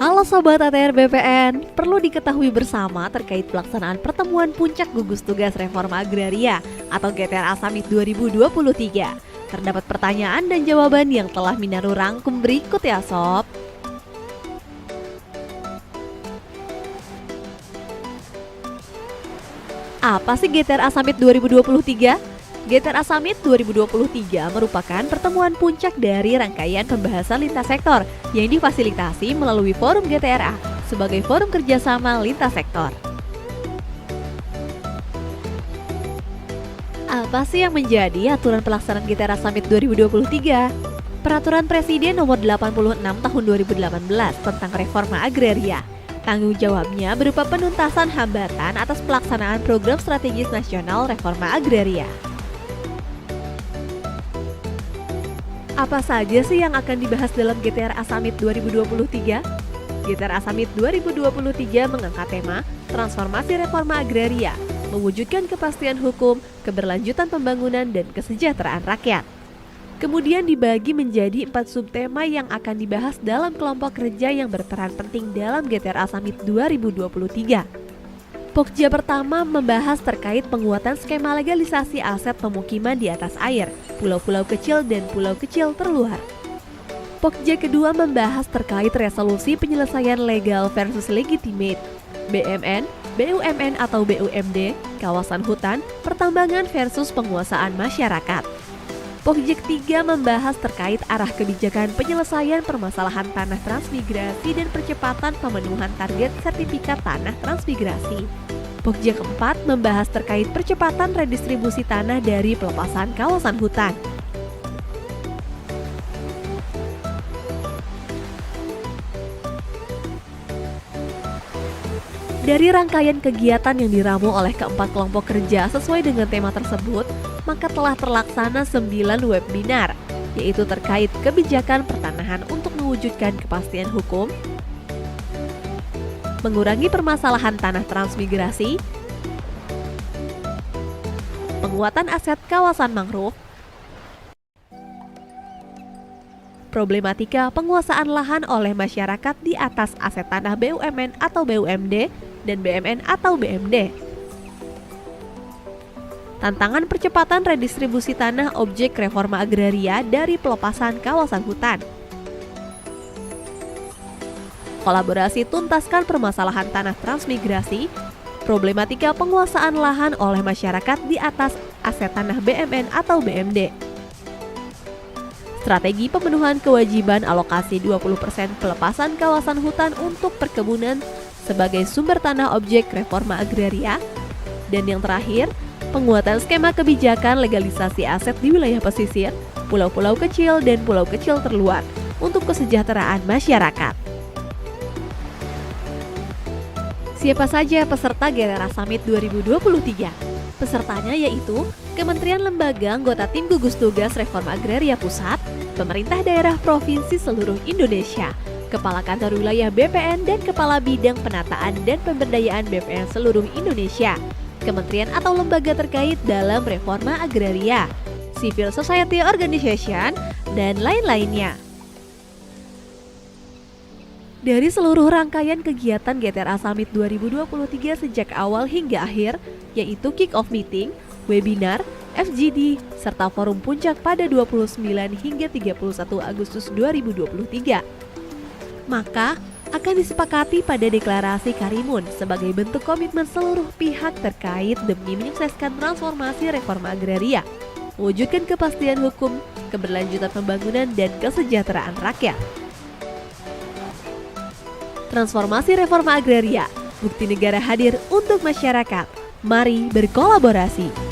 Halo Sobat ATR BPN, perlu diketahui bersama terkait pelaksanaan pertemuan puncak gugus tugas reforma agraria atau GTRA Summit 2023. Terdapat pertanyaan dan jawaban yang telah Minaru rangkum berikut ya Sob. Apa sih GTRA Summit 2023? GTRA Summit 2023 merupakan pertemuan puncak dari rangkaian pembahasan lintas sektor yang difasilitasi melalui Forum GTRA sebagai forum kerjasama lintas sektor. Apa sih yang menjadi aturan pelaksanaan GTRA Summit 2023? Peraturan Presiden Nomor 86 Tahun 2018 tentang Reforma Agraria. Tanggung jawabnya berupa penuntasan hambatan atas pelaksanaan program strategis nasional reforma agraria. Apa saja sih yang akan dibahas dalam GTRA Summit 2023? GTRA Summit 2023 mengangkat tema Transformasi Reforma Agraria, mewujudkan kepastian hukum, keberlanjutan pembangunan, dan kesejahteraan rakyat. Kemudian dibagi menjadi 4 subtema yang akan dibahas dalam kelompok kerja yang berperan penting dalam GTRA Summit 2023. Pokja pertama membahas terkait penguatan skema legalisasi aset pemukiman di atas air, pulau-pulau kecil dan pulau kecil terluar. Pokja kedua membahas terkait resolusi penyelesaian legal versus legitimate, BMN, BUMN atau BUMD, kawasan hutan, pertambangan versus penguasaan masyarakat. Pokja ketiga membahas terkait arah kebijakan penyelesaian permasalahan tanah transmigrasi dan percepatan pemenuhan target sertifikat tanah transmigrasi. Pokja keempat membahas terkait percepatan redistribusi tanah dari pelepasan kawasan hutan. Dari rangkaian kegiatan yang diramu oleh keempat kelompok kerja sesuai dengan tema tersebut, maka telah terlaksana 9 webinar, yaitu terkait kebijakan pertanahan untuk mewujudkan kepastian hukum, mengurangi permasalahan tanah transmigrasi, penguatan aset kawasan mangrove, problematika penguasaan lahan oleh masyarakat di atas aset tanah BUMN atau BUMD, dan BMN atau BMD. Tantangan percepatan redistribusi tanah objek reforma agraria dari pelepasan kawasan hutan. Kolaborasi tuntaskan permasalahan tanah transmigrasi, problematika penguasaan lahan oleh masyarakat di atas aset tanah BMN atau BMD. Strategi pemenuhan kewajiban alokasi 20% pelepasan kawasan hutan untuk perkebunan sebagai sumber tanah objek reforma agraria. Dan yang terakhir, penguatan skema kebijakan legalisasi aset di wilayah pesisir, pulau-pulau kecil dan pulau kecil terluar untuk kesejahteraan masyarakat. Siapa saja peserta GTRA Summit 2023? Pesertanya yaitu Kementerian Lembaga anggota Tim Gugus Tugas Reforma Agraria Pusat, pemerintah daerah provinsi seluruh Indonesia, Kepala Kantor Wilayah BPN dan Kepala Bidang Penataan dan Pemberdayaan BPN seluruh Indonesia, kementerian atau lembaga terkait dalam reforma agraria, civil society organization, dan lain-lainnya. Dari seluruh rangkaian kegiatan GTRA Summit 2023 sejak awal hingga akhir, yaitu kick-off meeting, webinar, FGD, serta forum puncak pada 29 hingga 31 Agustus 2023. Maka akan disepakati pada deklarasi Karimun sebagai bentuk komitmen seluruh pihak terkait demi menyukseskan transformasi reforma agraria, mewujudkan kepastian hukum, keberlanjutan pembangunan, dan kesejahteraan rakyat. Transformasi reforma agraria, bukti negara hadir untuk masyarakat. Mari berkolaborasi.